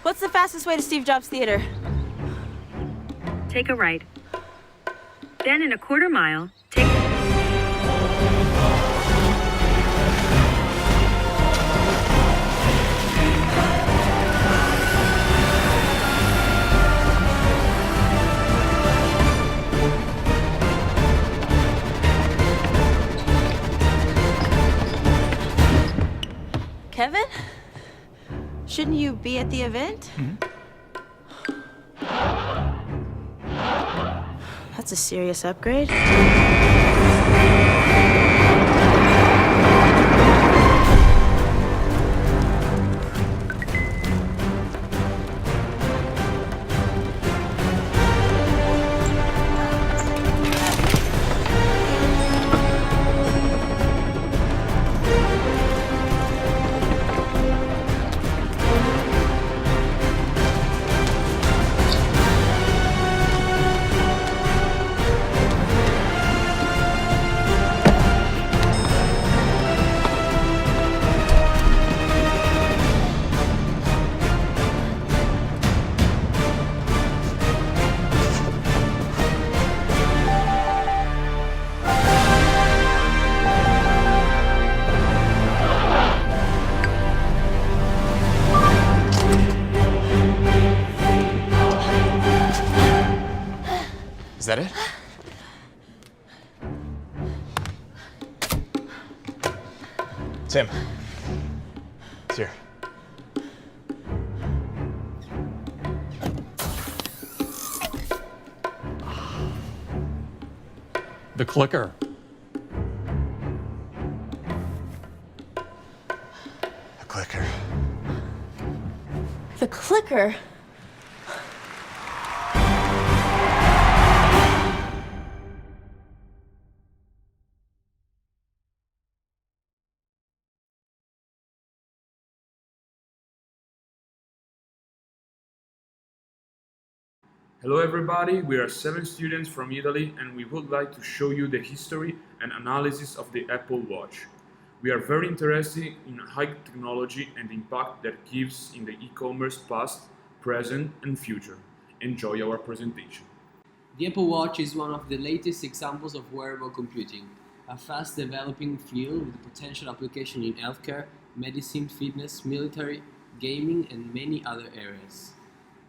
What's the fastest way to Steve Jobs Theater? Take a right. Then in a quarter mile, take... Kevin? Shouldn't you be at the event? That's a serious upgrade. Is that it? Tim. It's here. The clicker. The clicker. The clicker? Hello everybody, we are 7 students from Italy and we would like to show you the history and analysis of the Apple Watch. We are very interested in high technology and the impact that gives in the e-commerce past, present and future. Enjoy our presentation. The Apple Watch is one of the latest examples of wearable computing, a fast developing field with potential application in healthcare, medicine, fitness, military, gaming and many other areas.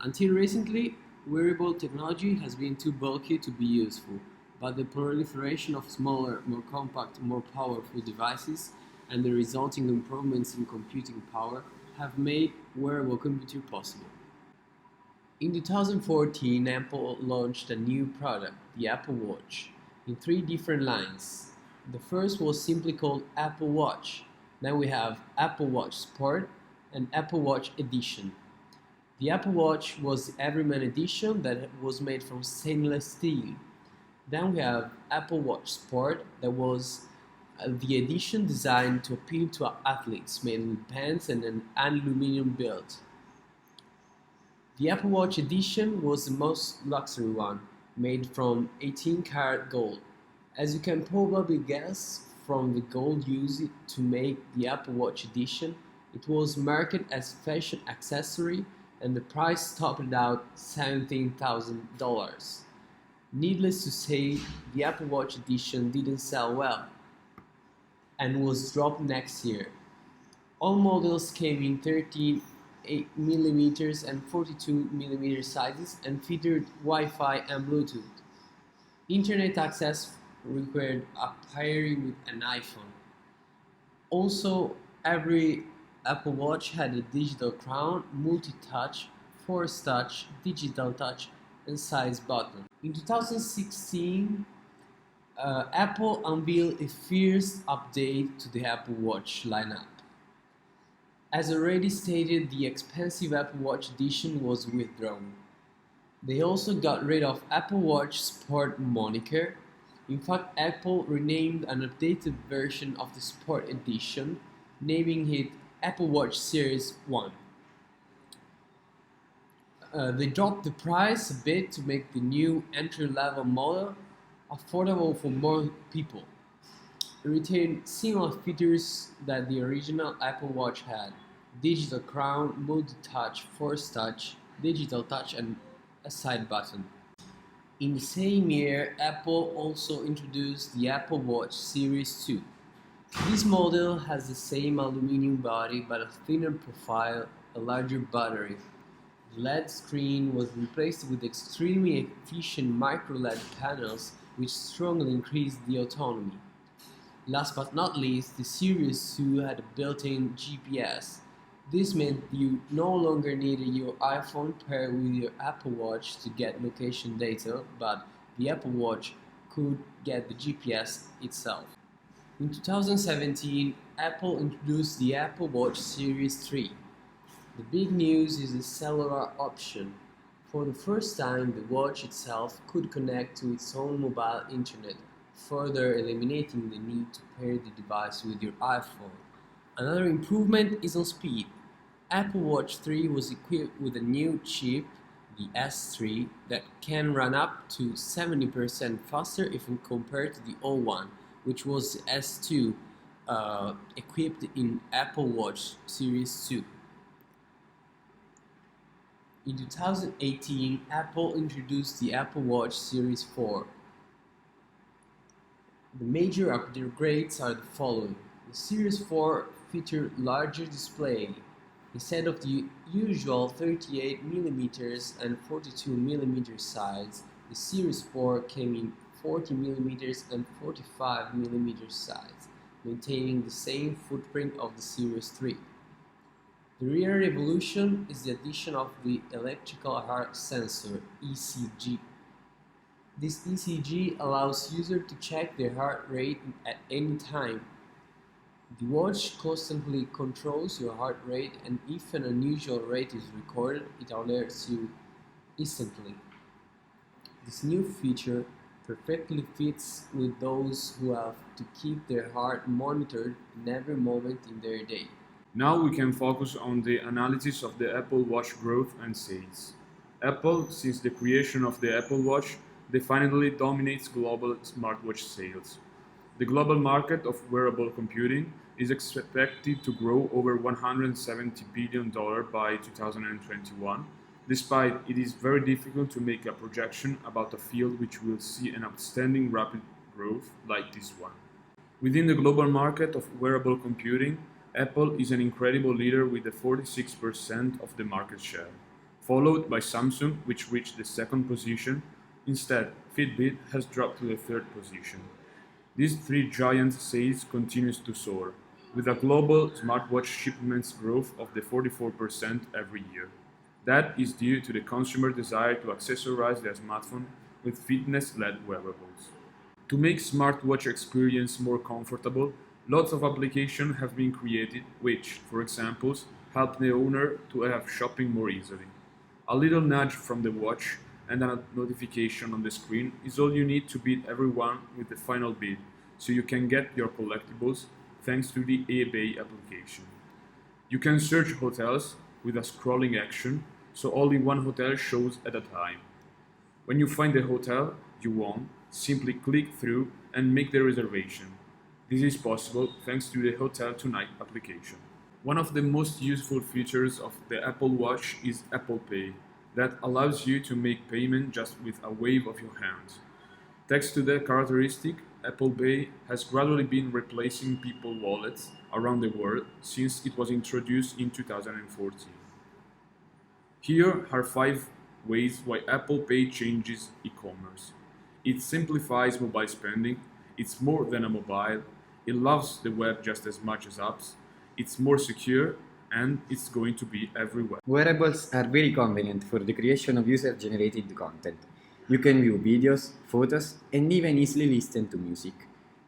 Until recently, wearable technology has been too bulky to be useful, but the proliferation of smaller, more compact, more powerful devices and the resulting improvements in computing power have made wearable computing possible. In 2014, Apple launched a new product, the Apple Watch, in 3 different lines. The first was simply called Apple Watch. Then we have Apple Watch Sport and Apple Watch Edition. The Apple Watch was the Everyman edition that was made from stainless steel. Then we have Apple Watch Sport that was the edition designed to appeal to athletes, made with pants and an aluminum build. The Apple Watch Edition was the most luxury one, made from 18-karat gold. As you can probably guess from the gold used to make the Apple Watch Edition, it was marketed as a fashion accessory and the price topped out $17,000. Needless to say, the Apple Watch Edition didn't sell well and was dropped next year. All models came in 13mm and 42mm sizes and featured Wi-Fi and Bluetooth. Internet access required a pairing with an iPhone. Also, every Apple Watch had a digital crown, multi-touch, force touch, digital touch, and size button. In 2016, Apple unveiled a first update to the Apple Watch lineup. As already stated, the expensive Apple Watch Edition was withdrawn. They also got rid of Apple Watch Sport moniker. In fact, Apple renamed an updated version of the Sport Edition, naming it Apple Watch Series 1. They dropped the price a bit to make the new entry-level model affordable for more people. It retained similar features that the original Apple Watch had. digital crown, multi-touch, force touch, digital touch, and a side button. In the same year, Apple also introduced the Apple Watch Series 2. This model has the same aluminum body but a thinner profile, a larger battery. The LED screen was replaced with extremely efficient micro-LED panels which strongly increased the autonomy. Last but not least, the Series 2 had a built-in GPS. This meant you no longer needed your iPhone paired with your Apple Watch to get location data, but the Apple Watch could get the GPS itself. In 2017, Apple introduced the Apple Watch Series 3. The big news is the cellular option. For the first time, the watch itself could connect to its own mobile internet, further eliminating the need to pair the device with your iPhone. Another improvement is on speed. Apple Watch 3 was equipped with a new chip, the S3, that can run up to 70% faster if compared to the old one, which was the S2, equipped in Apple Watch Series 2. In 2018, Apple introduced the Apple Watch Series 4. The major upgrades are the following. The Series 4 featured larger display. Instead of the usual 38mm and 42mm size, the Series 4 came in 40mm and 45mm size, maintaining the same footprint of the Series 3. The real revolution is the addition of the electrical heart sensor, ECG. This ECG allows users to check their heart rate at any time. The watch constantly controls your heart rate, and if an unusual rate is recorded, it alerts you instantly. This new feature perfectly fits with those who have to keep their heart monitored in every moment in their day. Now we can focus on the analysis of the Apple Watch growth and sales. Apple, since the creation of the Apple Watch, definitely dominates global smartwatch sales. The global market of wearable computing is expected to grow over $170 billion by 2021, despite it is very difficult to make a projection about a field which will see an outstanding rapid growth like this one. Within the global market of wearable computing, Apple is an incredible leader with a 46% of the market share, followed by Samsung, which reached the second position. Instead, Fitbit has dropped to the third position. These three giant sales continues to soar, with a global smartwatch shipments growth of the 44% every year. That is due to the consumer desire to accessorize their smartphone with fitness-led wearables. To make smartwatch experience more comfortable, lots of applications have been created which, for example, help the owner to have shopping more easily. A little nudge from the watch and a notification on the screen is all you need to beat everyone with the final bid, so you can get your collectibles thanks to the eBay application. You can search hotels with a scrolling action, so only one hotel shows at a time. When you find the hotel you want, simply click through and make the reservation. This is possible thanks to the Hotel Tonight application. One of the most useful features of the Apple Watch is Apple Pay, that allows you to make payment just with a wave of your hand. Thanks to that characteristic, Apple Pay has gradually been replacing people's wallets around the world since it was introduced in 2014. Here are 5 ways why Apple Pay changes e-commerce. It simplifies mobile spending, it's more than a mobile, it loves the web just as much as apps, it's more secure, and it's going to be everywhere. Wearables are very convenient for the creation of user-generated content. You can view videos, photos, and even easily listen to music.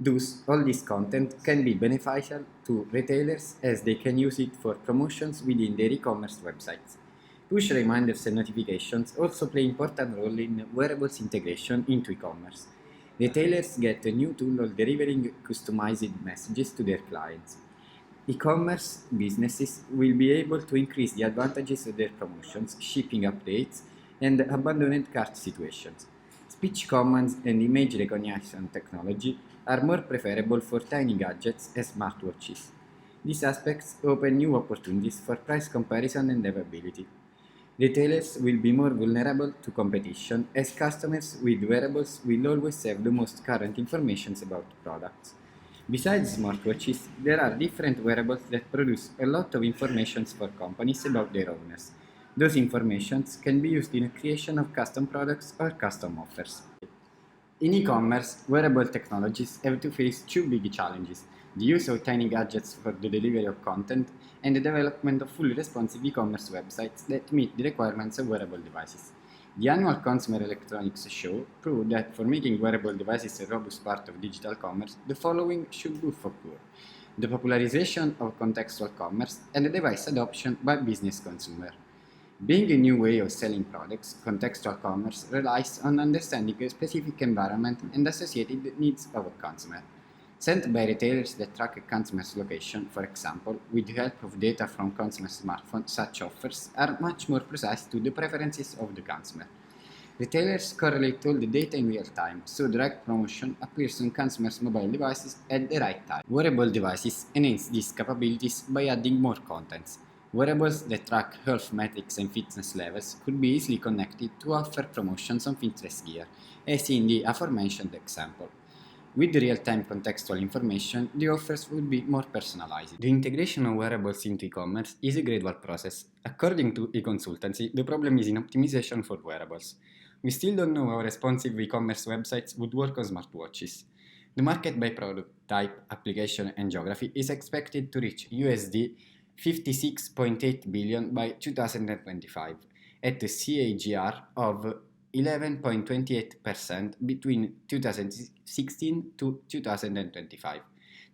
Thus, all this content can be beneficial to retailers as they can use it for promotions within their e-commerce websites. Push reminders and notifications also play an important role in wearables integration into e-commerce. Retailers get a new tool of delivering customized messages to their clients. E-commerce businesses will be able to increase the advantages of their promotions, shipping updates, and abandoned cart situations. Speech commands and image recognition technology are more preferable for tiny gadgets as smartwatches. These aspects open new opportunities for price comparison and availability. Retailers will be more vulnerable to competition as customers with wearables will always have the most current information about products. Besides smartwatches, there are different wearables that produce a lot of information for companies about their owners. Those informations can be used in the creation of custom products or custom offers. In e-commerce, wearable technologies have to face two big challenges: the use of tiny gadgets for the delivery of content and the development of fully responsive e-commerce websites that meet the requirements of wearable devices. The annual Consumer Electronics Show proved that for making wearable devices a robust part of digital commerce, the following should both occur: the popularization of contextual commerce and the device adoption by business consumers. Being a new way of selling products, contextual commerce relies on understanding a specific environment and associated needs of a consumer. Sent by retailers that track a consumer's location, for example, with the help of data from consumer smartphones, such offers are much more precise to the preferences of the consumer. Retailers correlate all the data in real time, so the right promotion appears on consumers' mobile devices at the right time. Wearable devices enhance these capabilities by adding more contents. Wearables that track health metrics and fitness levels could be easily connected to offer promotions on fitness gear, as in the aforementioned example. With real-time contextual information, the offers would be more personalized. The integration of wearables into e-commerce is a gradual process. According to e-consultancy, the problem is in optimization for wearables. We still don't know how responsive e-commerce websites would work on smartwatches. The market by product type, application, and geography is expected to reach USD 56.8 billion by 2025, at a CAGR of 11.28% between 2016 to 2025.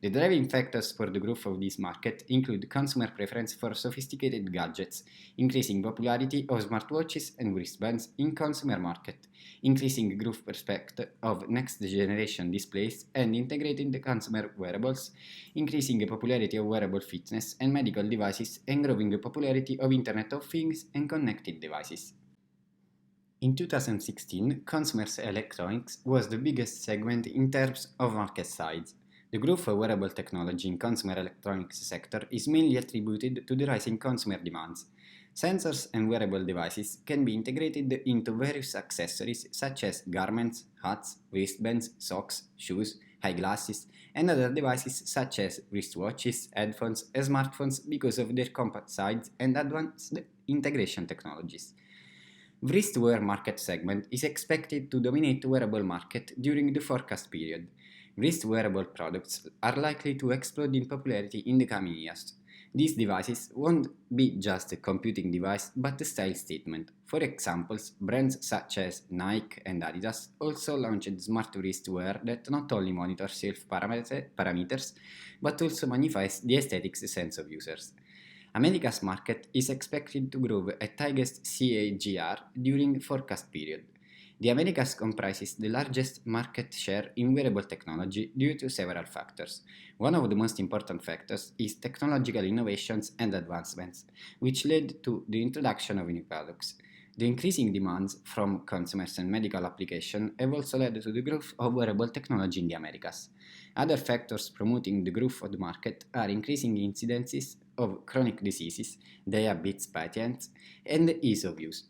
The driving factors for the growth of this market include consumer preference for sophisticated gadgets, increasing popularity of smartwatches and wristbands in consumer market, increasing growth prospect of next-generation displays and integrated consumer wearables, increasing the popularity of wearable fitness and medical devices, and growing the popularity of Internet of Things and connected devices. In 2016, consumer electronics was the biggest segment in terms of market size. The growth of wearable technology in consumer electronics sector is mainly attributed to the rising consumer demands. Sensors and wearable devices can be integrated into various accessories such as garments, hats, wristbands, socks, shoes, eyeglasses, and other devices such as wristwatches, headphones, and smartphones because of their compact size and advanced integration technologies. Wristwear market segment is expected to dominate the wearable market during the forecast period. Wrist wearable products are likely to explode in popularity in the coming years. These devices won't be just a computing device but a style statement. For example, brands such as Nike and Adidas also launched smart wristwear that not only monitors parameters but also magnifies the aesthetics sense of users. America's market is expected to grow at highest CAGR during the forecast period. The Americas comprises the largest market share in wearable technology due to several factors. One of the most important factors is technological innovations and advancements, which led to the introduction of new products. The increasing demands from consumers and medical applications have also led to the growth of wearable technology in the Americas. Other factors promoting the growth of the market are increasing incidences of chronic diseases, diabetes patients, and ease of use.